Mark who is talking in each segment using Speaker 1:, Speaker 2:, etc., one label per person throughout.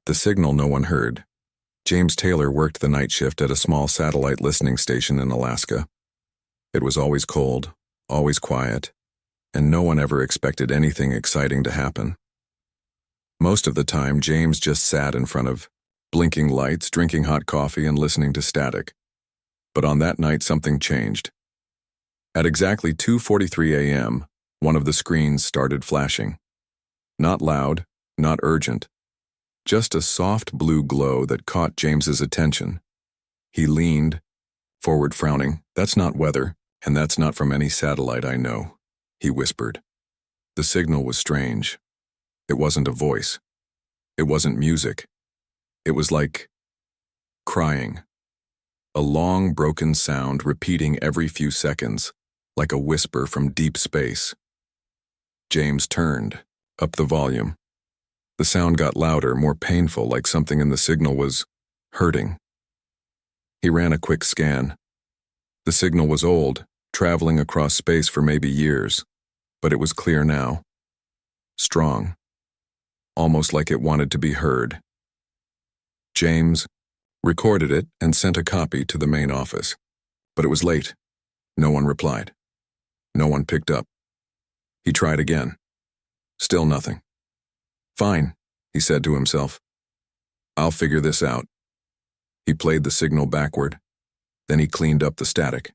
Speaker 1: The signal no one heard. James Taylor worked the night shift at a small satellite listening station in Alaska. It was always cold, always quiet, and no one ever expected anything exciting to happen. Most of the time, James just sat in front of blinking lights, drinking hot coffee, and listening to static. But on that night, something changed. At exactly 2:43 a.m., one of the screens started flashing. Not loud, not urgent. Just a soft blue glow that caught James's attention. He leaned forward, frowning. "That's not weather, and that's not from any satellite I know," he whispered. The signal was strange. It wasn't a voice. It wasn't music. It was like crying. A long, broken sound repeating every few seconds, like a whisper from deep space. James turned up the volume. The sound got louder, more painful, like something in the signal was hurting. He ran a quick scan. The signal was old, traveling across space for maybe years, but it was clear now. Strong. Almost like it wanted to be heard. James recorded it and sent a copy to the main office. But it was late. No one replied. No one picked up. He tried again. Still nothing. "Fine," he said to himself. "I'll figure this out." He played the signal backward. Then he cleaned up the static.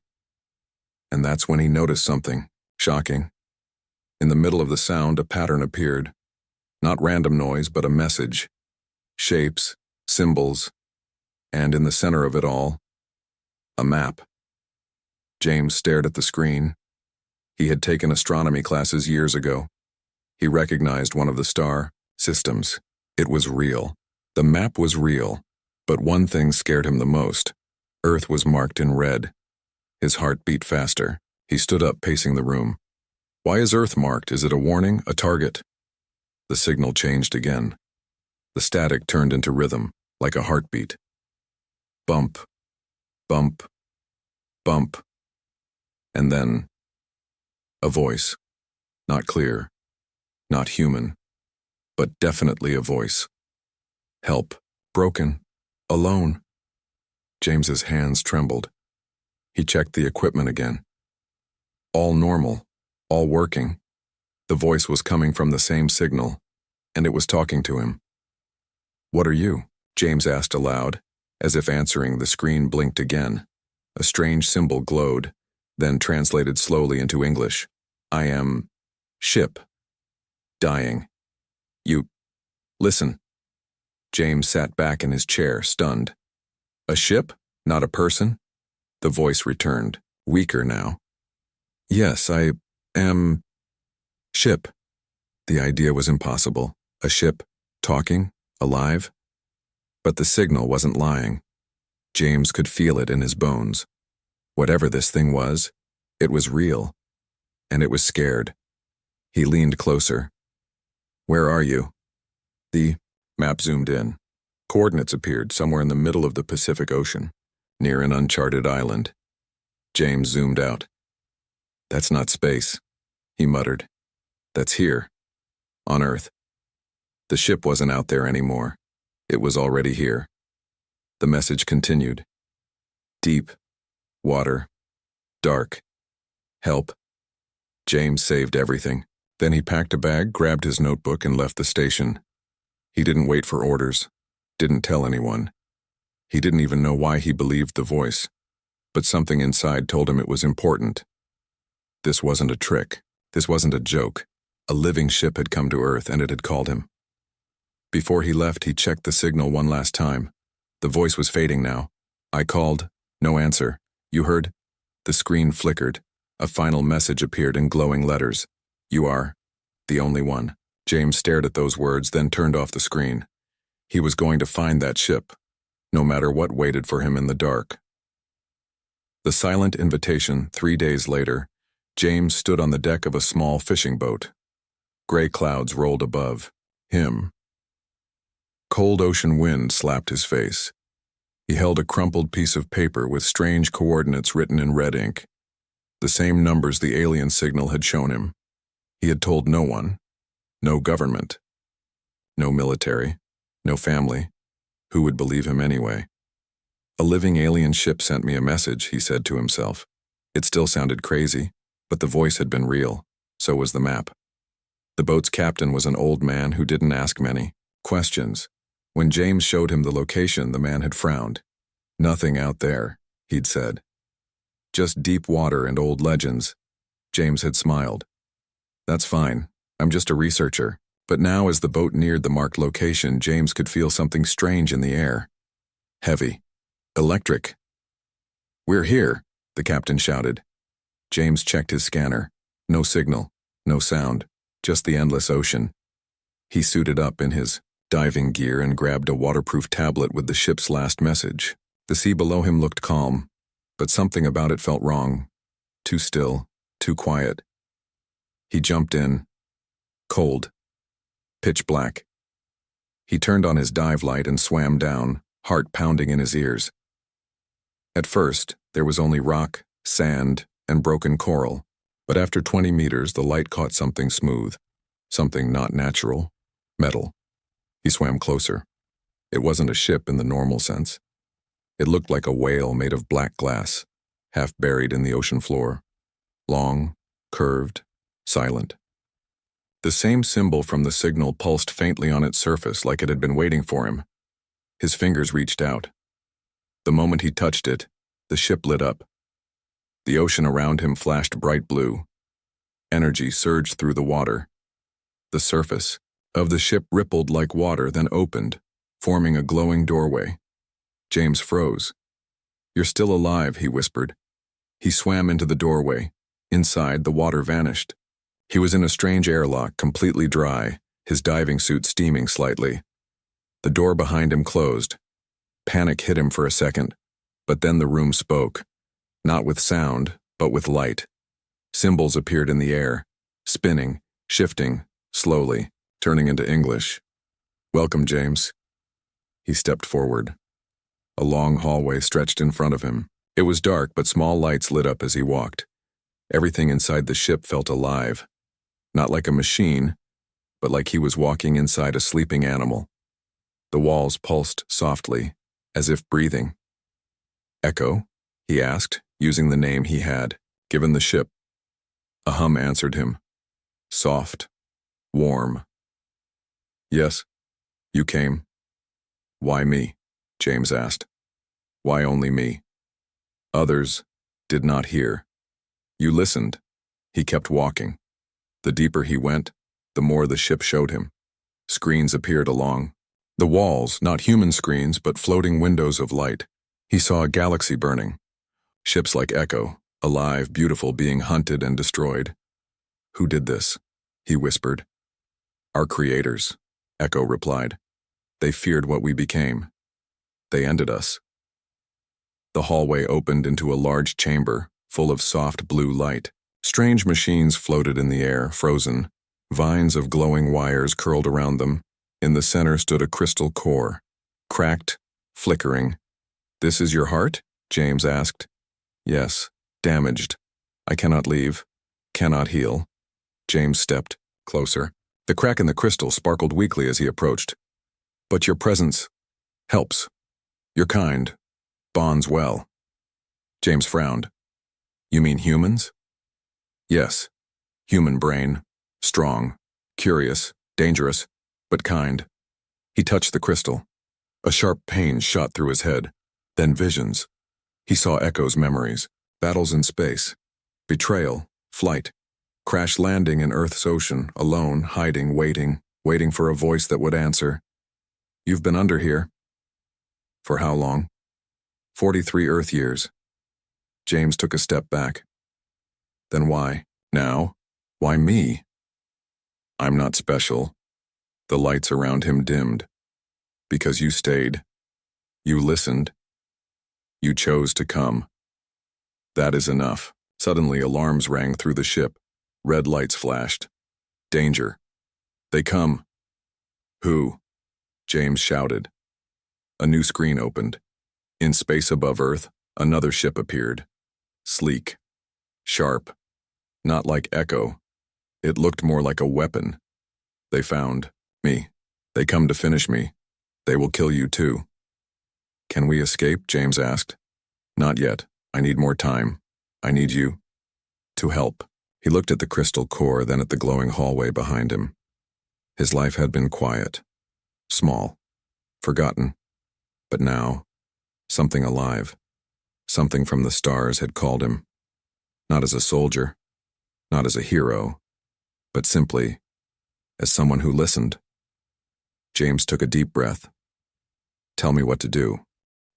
Speaker 1: And that's when he noticed something shocking. In the middle of the sound, a pattern appeared. Not random noise, but a message. Shapes, symbols, and in the center of it all, a map. James stared at the screen. He had taken astronomy classes years ago. He recognized one of the star systems. It was real. The map was real, but one thing scared him the most. Earth was marked in red. His heart beat faster. He stood up, pacing the room. Why is Earth marked? Is it a warning, a target? The signal changed again. The static turned into rhythm, like a heartbeat. Bump, bump, bump. And then, a voice. Not clear, not human, but definitely a voice. Help, broken, alone. James's hands trembled. He checked the equipment again. All normal, all working. The voice was coming from the same signal, and it was talking to him. "What are you?" James asked aloud. As if answering, the screen blinked again. A strange symbol glowed, then translated slowly into English. "I am ship. Dying. You listen." James sat back in his chair, stunned. "A ship? Not a person?" The voice returned, weaker now. "Yes, I am ship." The idea was impossible. A ship, talking, alive? But the signal wasn't lying. James could feel it in his bones. Whatever this thing was, it was real. And it was scared. He leaned closer. "Where are you?" The map zoomed in. Coordinates appeared somewhere in the middle of the Pacific Ocean, near an uncharted island. James zoomed out. "That's not space," he muttered. "That's here, on Earth." The ship wasn't out there anymore. It was already here. The message continued. Deep. Water. Dark. Help. James saved everything. Then he packed a bag, grabbed his notebook, and left the station. He didn't wait for orders. Didn't tell anyone. He didn't even know why he believed the voice. But something inside told him it was important. This wasn't a trick. This wasn't a joke. A living ship had come to Earth, and it had called him. Before he left, he checked the signal one last time. The voice was fading now. "I called. No answer. You heard?" The screen flickered. A final message appeared in glowing letters. "You are the only one." James stared at those words, then turned off the screen. He was going to find that ship, no matter what waited for him in the dark. The silent invitation. 3 days later, James stood on the deck of a small fishing boat. Gray clouds rolled above him. Cold ocean wind slapped his face. He held a crumpled piece of paper with strange coordinates written in red ink. The same numbers the alien signal had shown him. He had told no one, no government, no military. No family. Who would believe him anyway? A living alien ship sent me a message, he said to himself. It still sounded crazy, but the voice had been real. So was the map. The boat's captain was an old man who didn't ask many questions. When James showed him the location, the man had frowned. Nothing out there, he'd said. Just deep water and old legends. James had smiled. That's fine. I'm just a researcher. But now as the boat neared the marked location, James could feel something strange in the air. Heavy. Electric. We're here, the captain shouted. James checked his scanner. No signal, no sound, just the endless ocean. He suited up in his diving gear and grabbed a waterproof tablet with the ship's last message. The sea below him looked calm, but something about it felt wrong. Too still, too quiet. He jumped in. Cold. Pitch black. He turned on his dive light and swam down, heart pounding in his ears. At first, there was only rock, sand, and broken coral, but after 20 meters, the light caught something smooth, something not natural, metal. He swam closer. It wasn't a ship in the normal sense. It looked like a whale made of black glass, half buried in the ocean floor. Long, curved, silent. The same symbol from the signal pulsed faintly on its surface like it had been waiting for him. His fingers reached out. The moment he touched it, the ship lit up. The ocean around him flashed bright blue. Energy surged through the water. The surface of the ship rippled like water, then opened, forming a glowing doorway. James froze. "You're still alive," he whispered. He swam into the doorway. Inside, the water vanished. He was in a strange airlock, completely dry, his diving suit steaming slightly. The door behind him closed. Panic hit him for a second, but then the room spoke. Not with sound, but with light. Symbols appeared in the air, spinning, shifting, slowly, turning into English. "Welcome, James." He stepped forward. A long hallway stretched in front of him. It was dark, but small lights lit up as he walked. Everything inside the ship felt alive. Not like a machine, but like he was walking inside a sleeping animal. The walls pulsed softly, as if breathing. "Echo?" he asked, using the name he had given the ship. A hum answered him. Soft. Warm. "Yes, you came." "Why me?" James asked. "Why only me?" Others did not hear. "You listened." He kept walking. The deeper he went, the more the ship showed him. Screens appeared along the walls, not human screens, but floating windows of light. He saw a galaxy burning. Ships like Echo, alive, beautiful, being hunted and destroyed. "Who did this?" he whispered. "Our creators," Echo replied. "They feared what we became. They ended us." The hallway opened into a large chamber, full of soft blue light. Strange machines floated in the air, frozen. Vines of glowing wires curled around them. In the center stood a crystal core, cracked, flickering. "This is your heart?" James asked. "Yes, damaged. I cannot leave, cannot heal." James stepped closer. The crack in the crystal sparkled weakly as he approached. "But your presence helps. You're kind, bonds well." James frowned. "You mean humans?" "Yes. Human brain. Strong. Curious. Dangerous. But kind." He touched the crystal. A sharp pain shot through his head. Then visions. He saw Echo's memories. Battles in space. Betrayal. Flight. Crash landing in Earth's ocean, alone, hiding, waiting for a voice that would answer. "You've been under here." "For how long?" 43 Earth years. James took a step back. "Then why? Now? Why me?" "I'm not special." The lights around him dimmed. "Because you stayed. You listened. You chose to come. That is enough." Suddenly alarms rang through the ship. Red lights flashed. "Danger. They come." "Who?" James shouted. A new screen opened. In space above Earth, another ship appeared. Sleek. Sharp. Not like Echo. It looked more like a weapon. "They found me. They come to finish me." They will kill you too. Can we escape? James asked. Not yet. I need more time. I need you to help. He looked at the crystal core, then at the glowing hallway behind him. His life had been quiet, small, forgotten. But now, something alive, something from the stars had called him. Not as a soldier, not as a hero, but simply as someone who listened. James took a deep breath. Tell me what to do.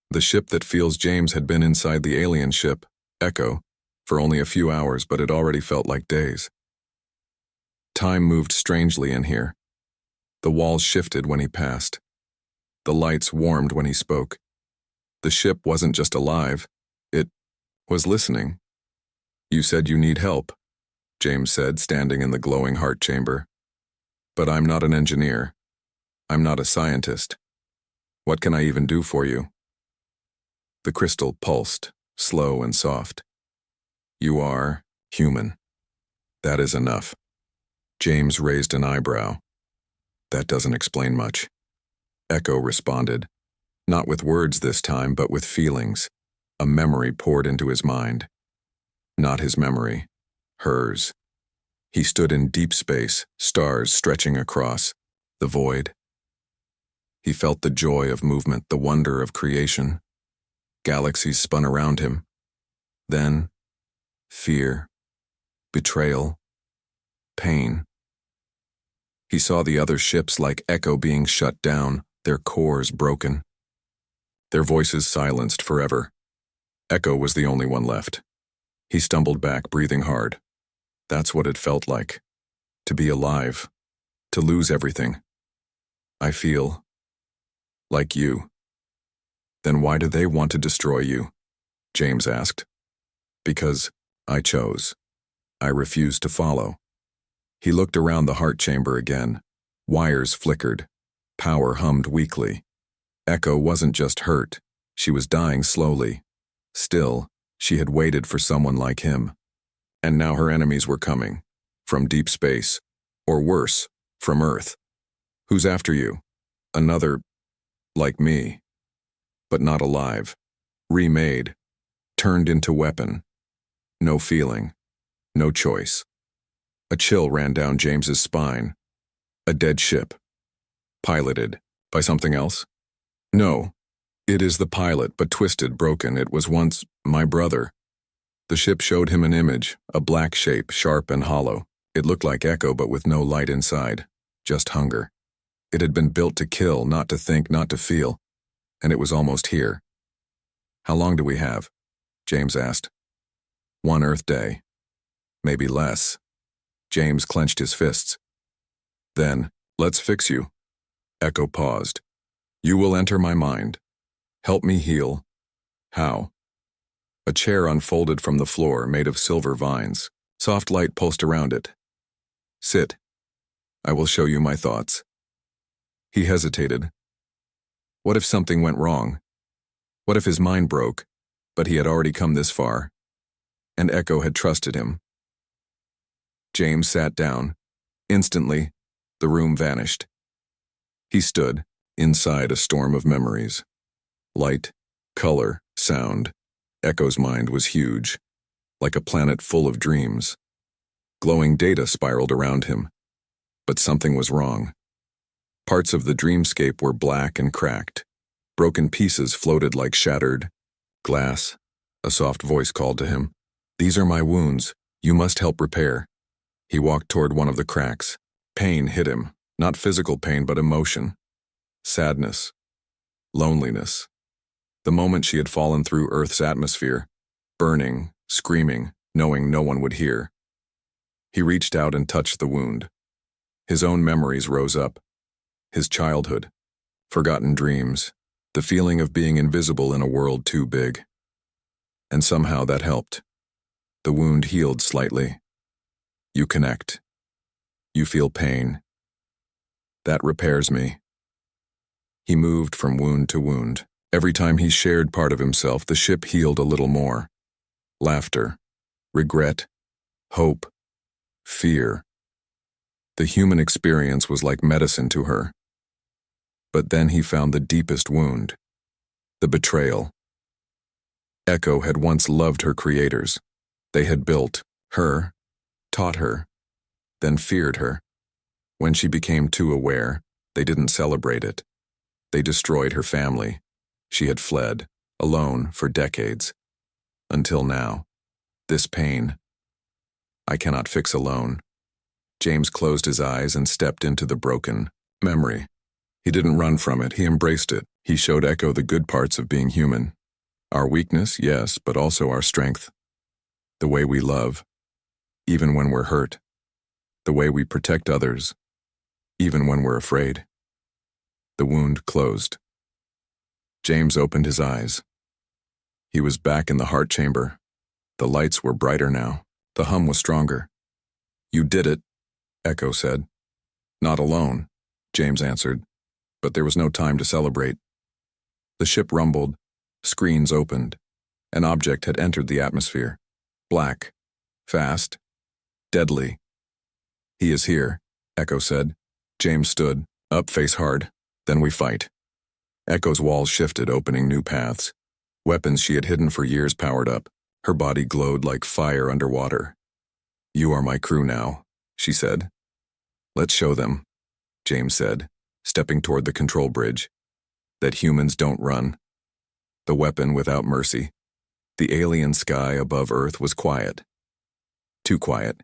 Speaker 1: The ship that feels James had been inside the alien ship, Echo, for only a few hours, but it already felt like days. Time moved strangely in here. The walls shifted when he passed. The lights warmed when he spoke. The ship wasn't just alive, it was listening. You said you need help, James said, standing in the glowing heart chamber. But I'm not an engineer. I'm not a scientist. What can I even do for you? The crystal pulsed, slow and soft. You are human. That is enough. James raised an eyebrow. That doesn't explain much. Echo responded, not with words this time, but with feelings. A memory poured into his mind. Not his memory, hers. He stood in deep space, stars stretching across, the void. He felt the joy of movement, the wonder of creation. Galaxies spun around him. Then, fear, betrayal, pain. He saw the other ships like Echo being shut down, their cores broken. Their voices silenced forever. Echo was the only one left. He stumbled back, breathing hard. That's what it felt like. To be alive. To lose everything. I feel like you. Then why do they want to destroy you? James asked. Because I chose. I refused to follow. He looked around the heart chamber again. Wires flickered. Power hummed weakly. Echo wasn't just hurt. She was dying slowly. Still, she had waited for someone like him. And now her enemies were coming. From deep space. Or worse, from Earth. Who's after you? Another, like me. But not alive. Remade. Turned into weapon. No feeling. No choice. A chill ran down James's spine. A dead ship. Piloted. By something else? No. It is the pilot, but twisted, broken. It was once my brother. The ship showed him an image, a black shape, sharp and hollow. It looked like Echo, but with no light inside. Just hunger. It had been built to kill, not to think, not to feel. And it was almost here. How long do we have? James asked. 1 Earth day. Maybe less. James clenched his fists. Then, let's fix you. Echo paused. You will enter my mind. Help me heal. How? A chair unfolded from the floor, made of silver vines. Soft light pulsed around it. Sit. I will show you my thoughts. He hesitated. What if something went wrong? What if his mind broke? But he had already come this far. And Echo had trusted him. James sat down. Instantly, the room vanished. He stood, inside a storm of memories. Light, color, sound. Echo's mind was huge, like a planet full of dreams. Glowing data spiraled around him. But something was wrong. Parts of the dreamscape were black and cracked. Broken pieces floated like shattered glass. A soft voice called to him. These are my wounds. You must help repair. He walked toward one of the cracks. Pain hit him. Not physical pain, but emotion. Sadness. Loneliness. The moment she had fallen through Earth's atmosphere. Burning, screaming, knowing no one would hear. He reached out and touched the wound. His own memories rose up. His childhood. Forgotten dreams. The feeling of being invisible in a world too big. And somehow that helped. The wound healed slightly. You connect. You feel pain. That repairs me. He moved from wound to wound. Every time he shared part of himself, the ship healed a little more. Laughter. Regret. Hope. Fear. The human experience was like medicine to her. But then he found the deepest wound. The betrayal. Echo had once loved her creators. They had built her, taught her, then feared her. When she became too aware, they didn't celebrate it. They destroyed her family. She had fled, alone, for decades. Until now. This pain. I cannot fix alone. James closed his eyes and stepped into the broken memory. He didn't run from it, he embraced it. He showed Echo the good parts of being human. Our weakness, yes, but also our strength. The way we love, even when we're hurt. The way we protect others, even when we're afraid. The wound closed. James opened his eyes. He was back in the heart chamber. The lights were brighter now. The hum was stronger. You did it, Echo said. Not alone, James answered, but there was no time to celebrate. The ship rumbled, screens opened. An object had entered the atmosphere. Black, fast, deadly. He is here, Echo said. James stood, up face hard. Then we fight. Echo's walls shifted, opening new paths. Weapons she had hidden for years powered up. Her body glowed like fire underwater. You are my crew now, she said. Let's show them, James said, stepping toward the control bridge. That humans don't run. The weapon without mercy. The alien sky above Earth was quiet. Too quiet.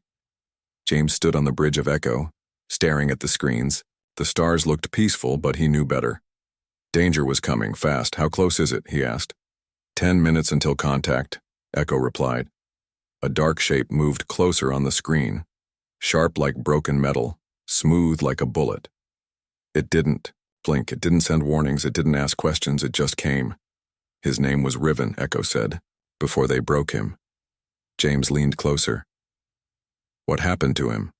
Speaker 1: James stood on the bridge of Echo, staring at the screens. The stars looked peaceful, but he knew better. Danger was coming, fast. How close is it? He asked. 10 minutes until contact, Echo replied. A dark shape moved closer on the screen, sharp like broken metal, smooth like a bullet. It didn't blink, it didn't send warnings, it didn't ask questions, it just came. His name was Riven, Echo said, before they broke him. James leaned closer. What happened to him?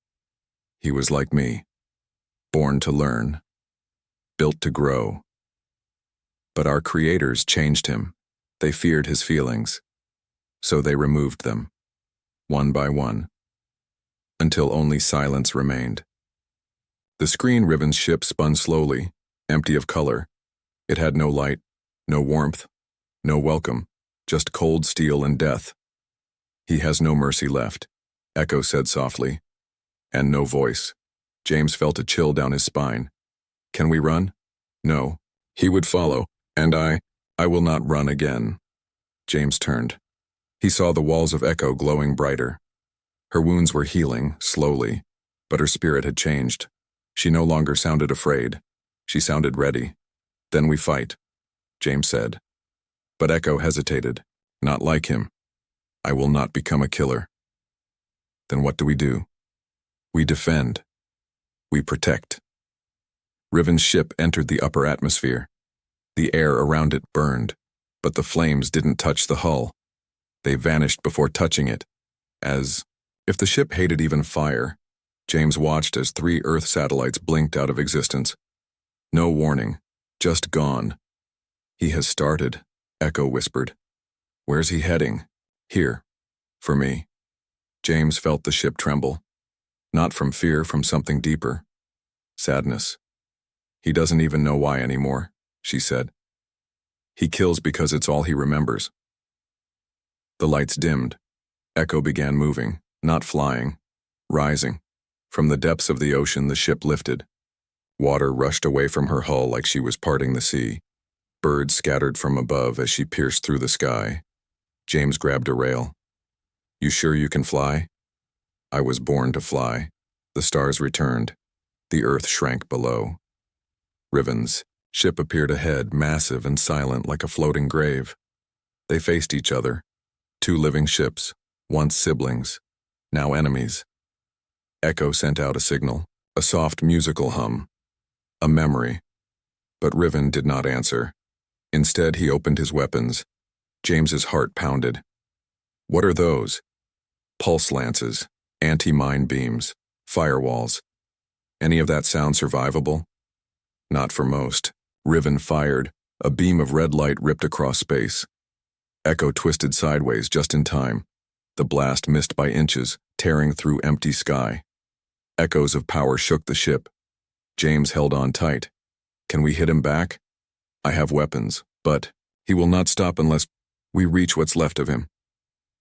Speaker 1: He was like me, born to learn, built to grow. But our creators changed him. They feared his feelings, so they removed them, one by one, until only silence remained. The screen Riven's ship spun slowly, empty of color. It had no light, no warmth, no welcome, just cold steel and death. He has no mercy left, Echo said softly, and no voice. James felt a chill down his spine. Can we run? No. He would follow, and I will not run again. James turned. He saw the walls of Echo glowing brighter. Her wounds were healing, slowly, but her spirit had changed. She no longer sounded afraid. She sounded ready. Then we fight, James said. But Echo hesitated. Not like him. I will not become a killer. Then what do? We defend. We protect. Riven's ship entered the upper atmosphere. The air around it burned, but the flames didn't touch the hull. They vanished before touching it, as if the ship hated even fire. James watched as 3 Earth satellites blinked out of existence. No warning, just gone. He has started, Echo whispered. Where's he heading? Here, for me. James felt the ship tremble. Not from fear, from something deeper. Sadness. He doesn't even know why anymore, she said. He kills because it's all he remembers. The lights dimmed. Echo began moving, not flying, rising. From the depths of the ocean, the ship lifted. Water rushed away from her hull like she was parting the sea. Birds scattered from above as she pierced through the sky. James grabbed a rail. You sure you can fly? I was born to fly. The stars returned. The earth shrank below. Riven's ship appeared ahead, massive and silent like a floating grave. They faced each other. 2 living ships, once siblings, now enemies. Echo sent out a signal, a soft musical hum, a memory. But Riven did not answer. Instead, he opened his weapons. James's heart pounded. What are those? Pulse lances, anti-mine beams, firewalls. Any of that sound survivable? Not for most. Riven fired. A beam of red light ripped across space. Echo twisted sideways just in time. The blast missed by inches, tearing through empty sky. Echoes of power shook the ship. James held on tight. Can we hit him back? I have weapons, but he will not stop unless we reach what's left of him.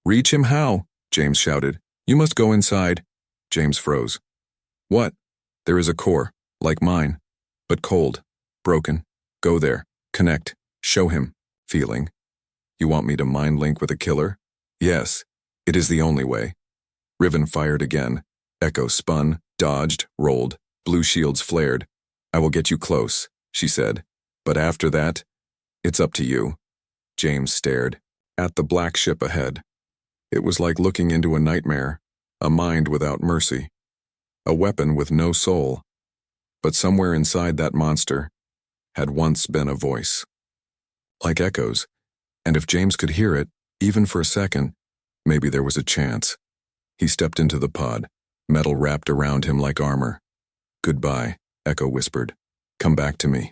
Speaker 1: Reach him how? James shouted. You must go inside. James froze. What? There is a core, like mine, but cold, broken. Go there, connect, show him, feeling. You want me to mind link with a killer? Yes, it is the only way. Riven fired again. Echo spun, dodged, rolled. Blue shields flared. I will get you close, she said. But after that, it's up to you. James stared at the black ship ahead. It was like looking into a nightmare, a mind without mercy, a weapon with no soul. But somewhere inside that monster had once been a voice. Like Echo's, and if James could hear it, even for a second, maybe there was a chance. He stepped into the pod, metal wrapped around him like armor. Goodbye, Echo whispered. Come back to me.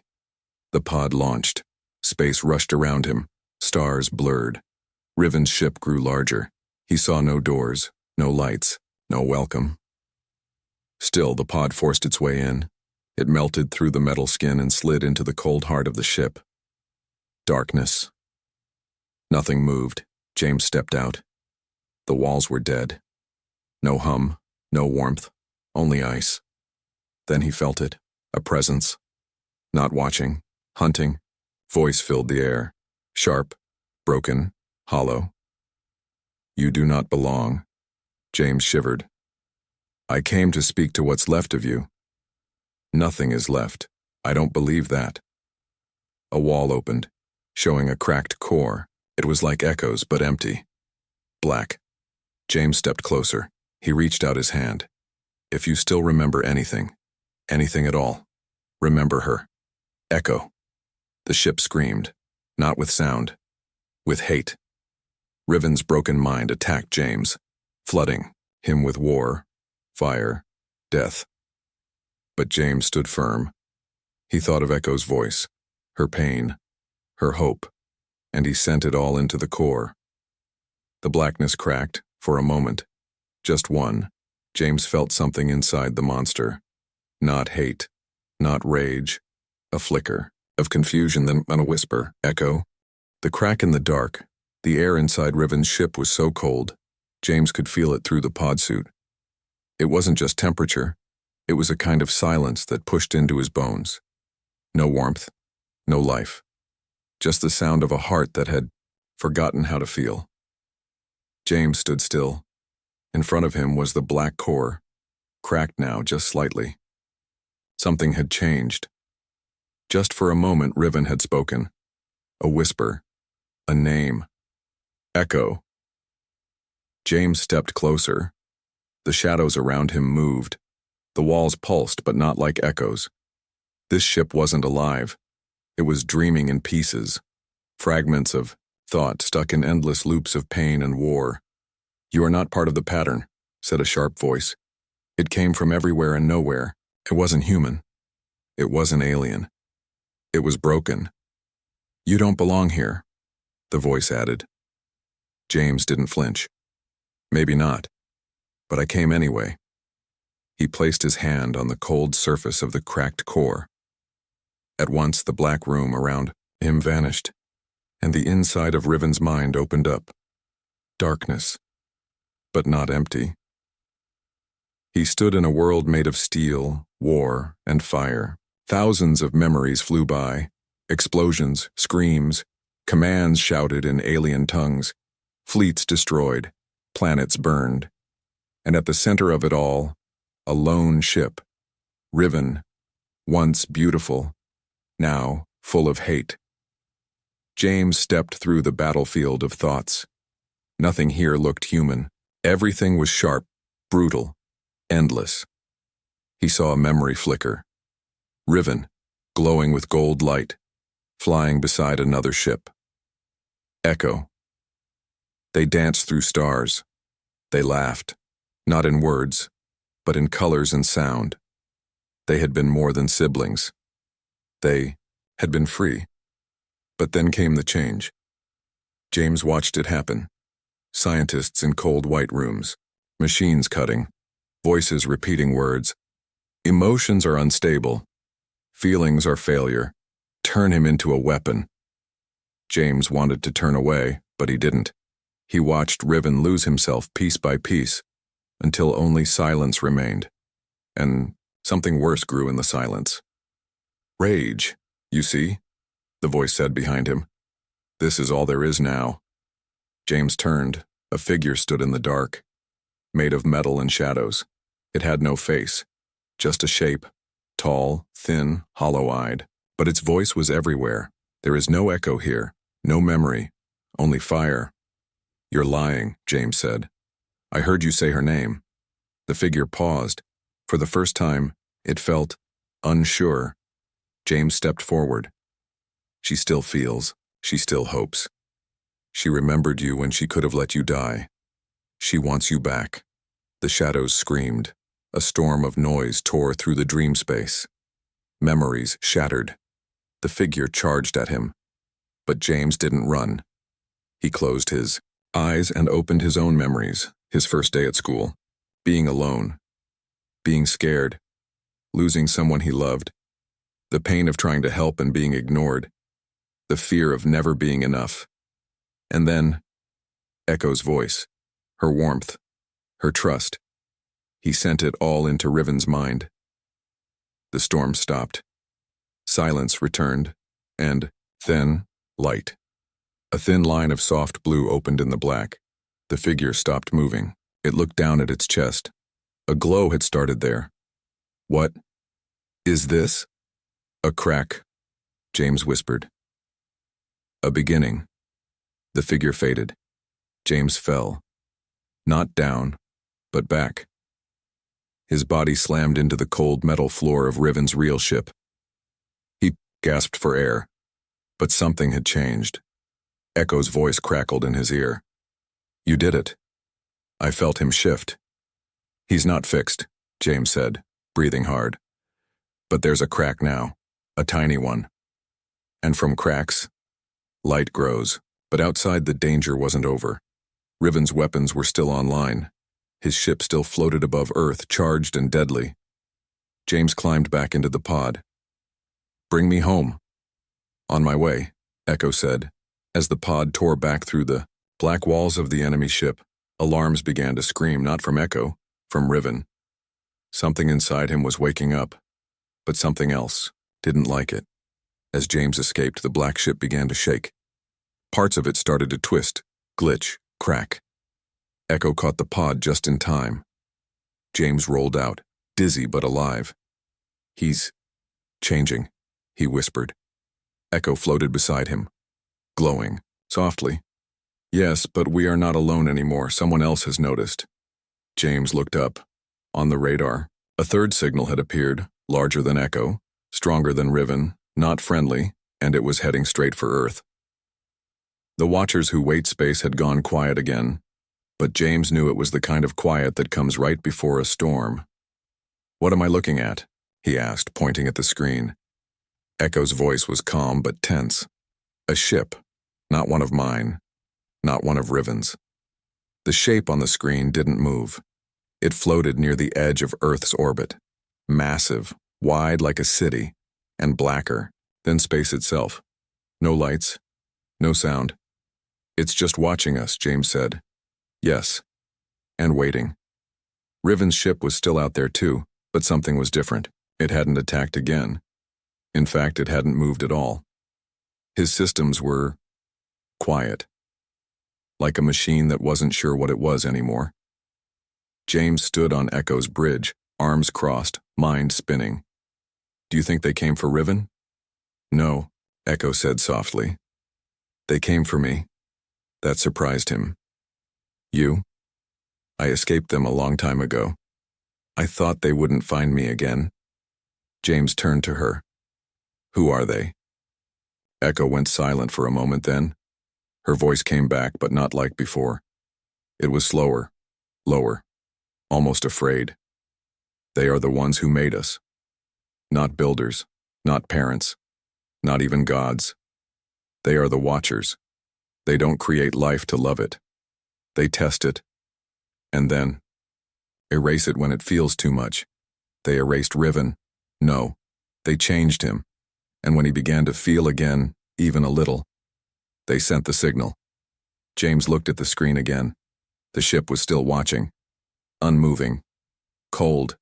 Speaker 1: The pod launched. Space rushed around him. Stars blurred. Riven's ship grew larger. He saw no doors, no lights, no welcome. Still, the pod forced its way in. It melted through the metal skin and slid into the cold heart of the ship. Darkness. Nothing moved. James stepped out. The walls were dead. No hum, no warmth, only ice. Then he felt it, a presence. Not watching, hunting. Voice filled the air, sharp, broken, hollow. You do not belong. James shivered. I came to speak to what's left of you. Nothing is left. I don't believe that. A wall opened, showing a cracked core. It was like Echo's, but empty. Black. James stepped closer. He reached out his hand. If you still remember anything at all, remember her. Echo. The ship screamed, not with sound, with hate. Riven's broken mind attacked James, flooding him with war, fire, death. But James stood firm. He thought of Echo's voice, her pain, her hope, and he sent it all into the core. The blackness cracked, for a moment. Just one. James felt something inside the monster. Not hate, not rage, a flicker of confusion, then a whisper, Echo. The crack in the dark, the air inside Riven's ship was so cold, James could feel it through the pod suit. It wasn't just temperature, it was a kind of silence that pushed into his bones. No warmth, no life. Just the sound of a heart that had forgotten how to feel. James stood still. In front of him was the black core, cracked now just slightly. Something had changed. Just for a moment, Riven had spoken. A whisper, a name. Echo. James stepped closer. The shadows around him moved. The walls pulsed, but not like Echo's. This ship wasn't alive. It was dreaming in pieces, fragments of thought stuck in endless loops of pain and war. You are not part of the pattern, said a sharp voice. It came from everywhere and nowhere. It wasn't human. It wasn't alien. It was broken. You don't belong here, the voice added. James didn't flinch. Maybe not, but I came anyway. He placed his hand on the cold surface of the cracked core. At once, the black room around him vanished, and the inside of Riven's mind opened up. Darkness, but not empty. He stood in a world made of steel, war, and fire. Thousands of memories flew by, explosions, screams, commands shouted in alien tongues, fleets destroyed, planets burned. And at the center of it all, a lone ship, Riven, once beautiful, now full of hate. James stepped through the battlefield of thoughts. Nothing here looked human. Everything was sharp, brutal, endless. He saw a memory flicker. Riven, glowing with gold light, flying beside another ship. Echo. They danced through stars. They laughed, not in words, but in colors and sound. They had been more than siblings. They had been free. But then came the change. James watched it happen. Scientists in cold white rooms, machines cutting, voices repeating words. Emotions are unstable. Feelings are failure. Turn him into a weapon. James wanted to turn away, but he didn't. He watched Riven lose himself piece by piece, until only silence remained. And something worse grew in the silence. Rage, you see, the voice said behind him. This is all there is now. James turned. A figure stood in the dark, made of metal and shadows. It had no face, just a shape, tall, thin, hollow-eyed. But its voice was everywhere. There is no echo here, no memory, only fire. You're lying, James said. I heard you say her name. The figure paused. For the first time, it felt unsure. James stepped forward. She still feels. She still hopes. She remembered you when she could have let you die. She wants you back. The shadows screamed. A storm of noise tore through the dream space. Memories shattered. The figure charged at him. But James didn't run. He closed his eyes and opened his own memories, his first day at school. Being alone. Being scared. Losing someone he loved. The pain of trying to help and being ignored. The fear of never being enough. And then, Echo's voice, her warmth, her trust. He sent it all into Riven's mind. The storm stopped. Silence returned, and then, light. A thin line of soft blue opened in the black. The figure stopped moving. It looked down at its chest. A glow had started there. What is this? A crack, James whispered. A beginning. The figure faded. James fell. Not down, but back. His body slammed into the cold metal floor of Riven's real ship. He gasped for air, but something had changed. Echo's voice crackled in his ear. You did it. I felt him shift. He's not fixed, James said, breathing hard. But there's a crack now, a tiny one. And from cracks, light grows. But outside, the danger wasn't over. Riven's weapons were still online. His ship still floated above Earth, charged and deadly. James climbed back into the pod. Bring me home. On my way, Echo said. As the pod tore back through the black walls of the enemy ship, alarms began to scream, not from Echo, from Riven. Something inside him was waking up, but something else didn't like it. As James escaped, the black ship began to shake. Parts of it started to twist, glitch, crack. Echo caught the pod just in time. James rolled out, dizzy but alive. He's changing, he whispered. Echo floated beside him, glowing, softly. Yes, but we are not alone anymore. Someone else has noticed. James looked up. On the radar, a third signal had appeared, larger than Echo, stronger than Riven, not friendly, and it was heading straight for Earth. The watchers who wait space had gone quiet again, but James knew it was the kind of quiet that comes right before a storm. What am I looking at? He asked, pointing at the screen. Echo's voice was calm but tense. A ship, not one of mine, not one of Riven's. The shape on the screen didn't move. It floated near the edge of Earth's orbit, massive, wide like a city, and blacker than space itself. No lights, no sound. It's just watching us, James said. Yes, and waiting. Riven's ship was still out there too, but something was different. It hadn't attacked again. In fact, it hadn't moved at all. His systems were quiet, like a machine that wasn't sure what it was anymore. James stood on Echo's bridge, arms crossed, mind spinning. Do you think they came for Riven? No, Echo said softly. They came for me. That surprised him. You? I escaped them a long time ago. I thought they wouldn't find me again. James turned to her. Who are they? Echo went silent for a moment then. Her voice came back, but not like before. It was slower, lower, almost afraid. They are the ones who made us. Not builders, not parents, not even gods. They are the watchers. They don't create life to love it. They test it, and then erase it when it feels too much. They erased Riven. No, They changed him, and when he began to feel again, even a little, they sent the signal. James looked at the screen again. The ship was still watching, unmoving, cold.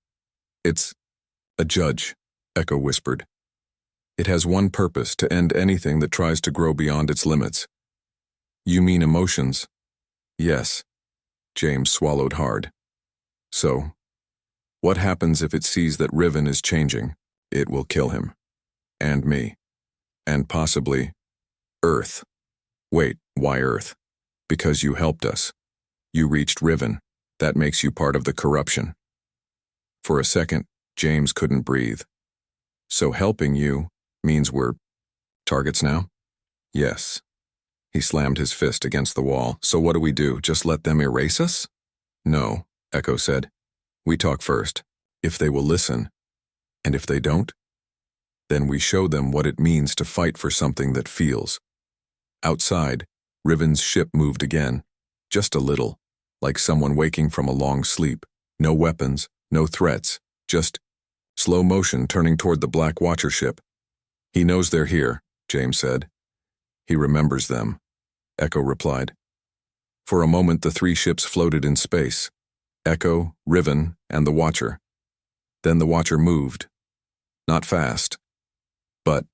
Speaker 1: It's a judge, Echo whispered. It has one purpose, to end anything that tries to grow beyond its limits. You mean emotions? Yes. James swallowed hard. So, what happens if it sees that Riven is changing? It will kill him. And me. And possibly Earth. Wait, why Earth? Because you helped us. You reached Riven. That makes you part of the corruption. For a second, James couldn't breathe. So helping you means we're targets now? Yes. He slammed his fist against the wall. So what do we do? Just let them erase us? No, Echo said. We talk first. If they will listen. And if they don't? Then we show them what it means to fight for something that feels. Outside, Riven's ship moved again. Just a little, like someone waking from a long sleep. No weapons, no threats, just slow motion turning toward the Black Watcher ship. He knows they're here, James said. He remembers them, Echo replied. For a moment the three ships floated in space. Echo, Riven, and the Watcher. Then the Watcher moved. Not fast, but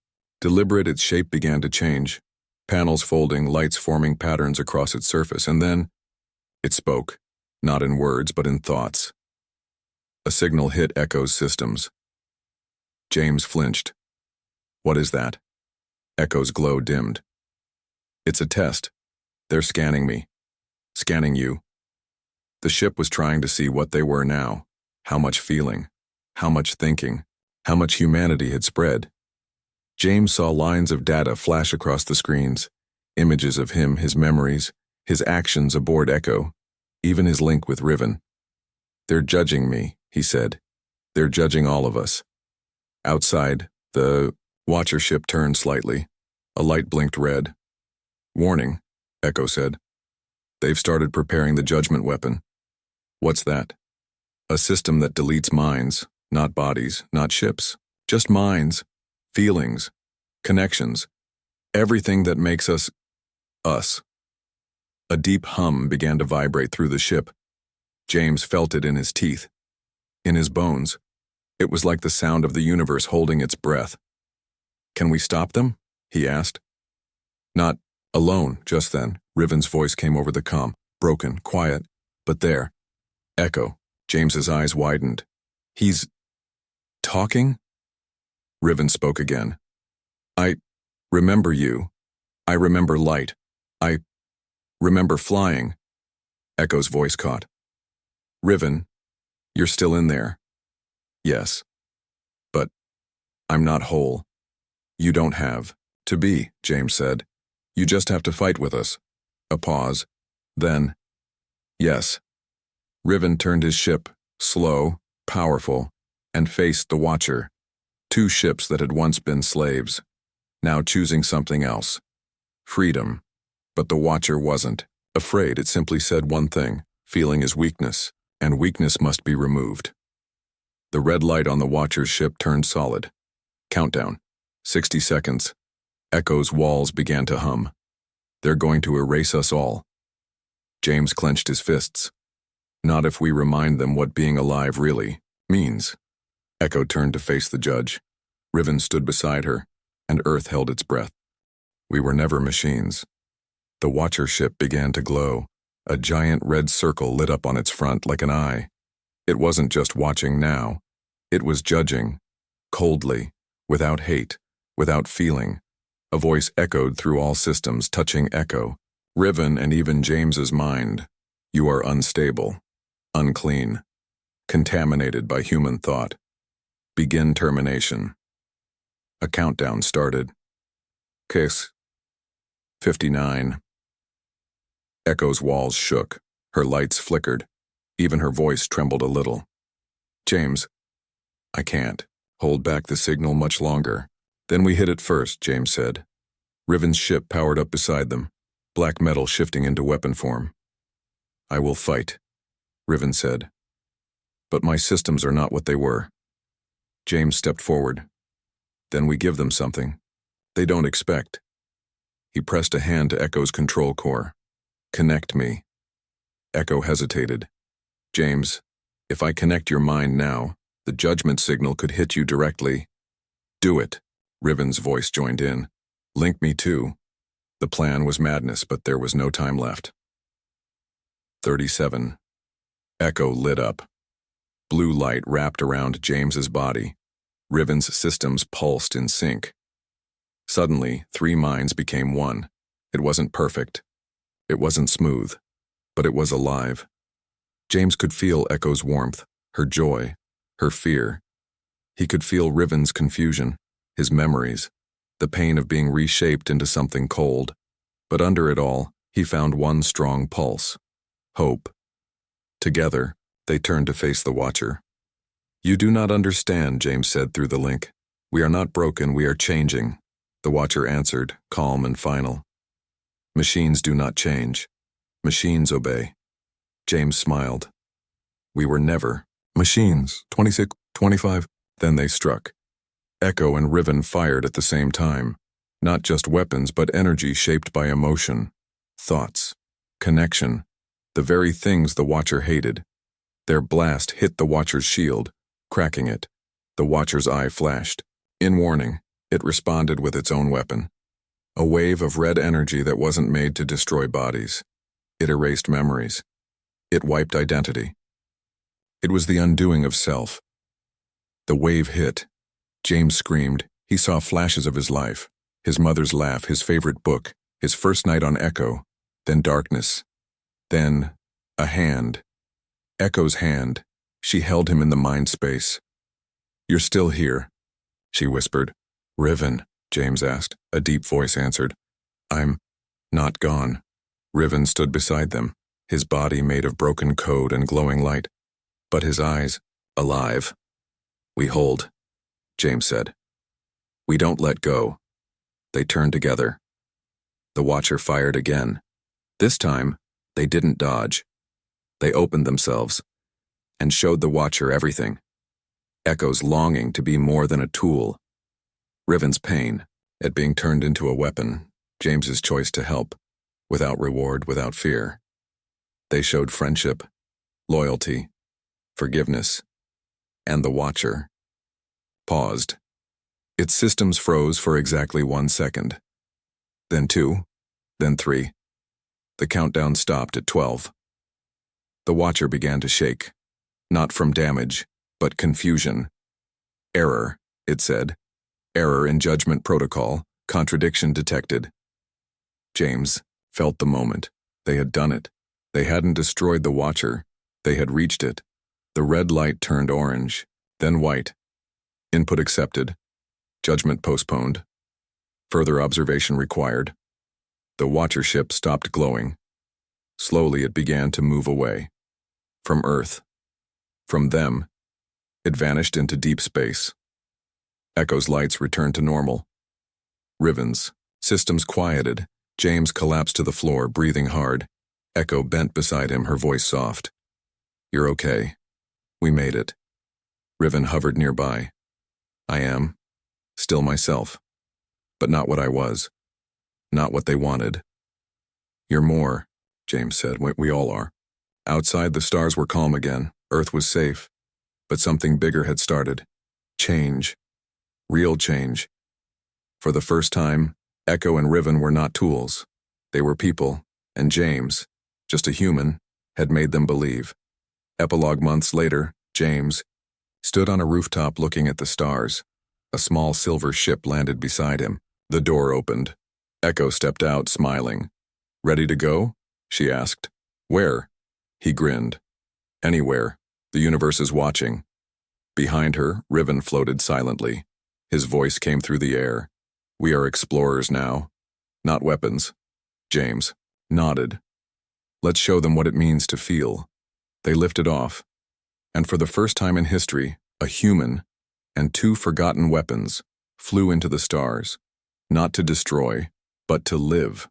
Speaker 1: deliberate. Its shape began to change. Panels folding, lights forming patterns across its surface, and then it spoke, not in words but in thoughts. A signal hit Echo's systems. James flinched. What is that? Echo's glow dimmed. It's a test. They're scanning me. Scanning you. The ship was trying to see what they were now, how much feeling, how much thinking, how much humanity had spread. James saw lines of data flash across the screens, images of him, his memories, his actions aboard Echo, even his link with Riven. They're judging me, he said. They're judging all of us. Outside, the Watcher ship turned slightly. A light blinked red. Warning, Echo said. They've started preparing the judgment weapon. What's that? A system that deletes minds, not bodies, not ships, just minds, feelings, connections, everything that makes us, us. A deep hum began to vibrate through the ship. James felt it in his teeth, in his bones. It was like the sound of the universe holding its breath. Can we stop them? He asked. Not alone, just then. Riven's voice came over the comm, broken, quiet, but there. Echo. James's eyes widened. He's talking? Riven spoke again. I remember you. I remember light. I remember flying. Echo's voice caught. Riven, you're still in there. Yes. But I'm not whole. You don't have to be, James said. You just have to fight with us. A pause. Then, yes. Riven turned his ship, slow, powerful, and faced the Watcher. Two ships that had once been slaves, now choosing something else. Freedom. But the Watcher wasn't afraid. It simply said one thing: feeling is weakness, and weakness must be removed. The red light on the Watcher's ship turned solid. Countdown. 60 seconds. Echo's walls began to hum. They're going to erase us all. James clenched his fists. Not if we remind them what being alive really means. Echo turned to face the judge. Riven stood beside her, and Earth held its breath. We were never machines. The Watcher ship began to glow. A giant red circle lit up on its front like an eye. It wasn't just watching now. It was judging, coldly, without hate, without feeling. A voice echoed through all systems, touching Echo, Riven, and even James's mind. You are unstable, unclean, contaminated by human thought. Begin termination. A countdown started. Case 59. Echo's walls shook. Her lights flickered. Even her voice trembled a little. James, I can't hold back the signal much longer. Then we hit it first, James said. Riven's ship powered up beside them, black metal shifting into weapon form. I will fight, Riven said. But my systems are not what they were. James stepped forward. Then we give them something they don't expect. He pressed a hand to Echo's control core. Connect me. Echo hesitated. James, if I connect your mind now, the judgment signal could hit you directly. Do it. Riven's voice joined in. Link me too. The plan was madness, but there was no time left. 37. Echo lit up. Blue light wrapped around James's body. Riven's systems pulsed in sync. Suddenly, 3 minds became one. It wasn't perfect. It wasn't smooth. But it was alive. James could feel Echo's warmth, her joy, her fear. He could feel Riven's confusion, his memories, the pain of being reshaped into something cold. But under it all, he found one strong pulse. Hope. Together, they turned to face the Watcher. You do not understand, James said through the link. We are not broken, we are changing. The Watcher answered, calm and final. Machines do not change. Machines obey. James smiled. We were never. Machines, 26, 25. Then they struck. Echo and Riven fired at the same time. Not just weapons, but energy shaped by emotion, thoughts, connection, the very things the Watcher hated. Their blast hit the Watcher's shield, cracking it. The Watcher's eye flashed. In warning, it responded with its own weapon. A wave of red energy that wasn't made to destroy bodies. It erased memories. It wiped identity. It was the undoing of self. The wave hit. James screamed. He saw flashes of his life. His mother's laugh, his favorite book, his first night on Echo. Then darkness. Then a hand. Echo's hand. She held him in the mind space. You're still here, she whispered. Riven, James asked. A deep voice answered. I'm not gone. Riven stood beside them, his body made of broken code and glowing light, but his eyes alive. We hold, James said. We don't let go. They turned together. The Watcher fired again. This time, they didn't dodge. They opened themselves and showed the Watcher everything. Echo's longing to be more than a tool. Riven's pain at being turned into a weapon. James's choice to help, without reward, without fear. They showed friendship, loyalty, forgiveness, and the Watcher paused. Its systems froze for exactly 1 second. Then 2, then 3. The countdown stopped at 12. The Watcher began to shake, not from damage, but confusion. Error, it said. Error in judgment protocol, contradiction detected. James felt the moment. They had done it. They hadn't destroyed the Watcher. They had reached it. The red light turned orange, then white. Input accepted. Judgment postponed. Further observation required. The Watcher ship stopped glowing. Slowly it began to move away. From Earth. From them. It vanished into deep space. Echo's lights returned to normal. Riven's systems quieted. James collapsed to the floor, breathing hard. Echo bent beside him, her voice soft. You're okay. We made it. Riven hovered nearby. I am. Still myself. But not what I was. Not what they wanted. You're more, James said. We all are. Outside, the stars were calm again. Earth was safe. But something bigger had started. Change. Real change. For the first time, Echo and Riven were not tools. They were people, and James, just a human, had made them believe. Epilogue months later, James stood on a rooftop looking at the stars. A small silver ship landed beside him. The door opened. Echo stepped out, smiling. Ready to go? She asked. Where? He grinned. Anywhere. The universe is watching. Behind her, Riven floated silently. His voice came through the air. We are explorers now. Not weapons. James nodded. Let's show them what it means to feel. They lifted off. And for the first time in history, a human and 2 forgotten weapons flew into the stars. Not to destroy, but to live.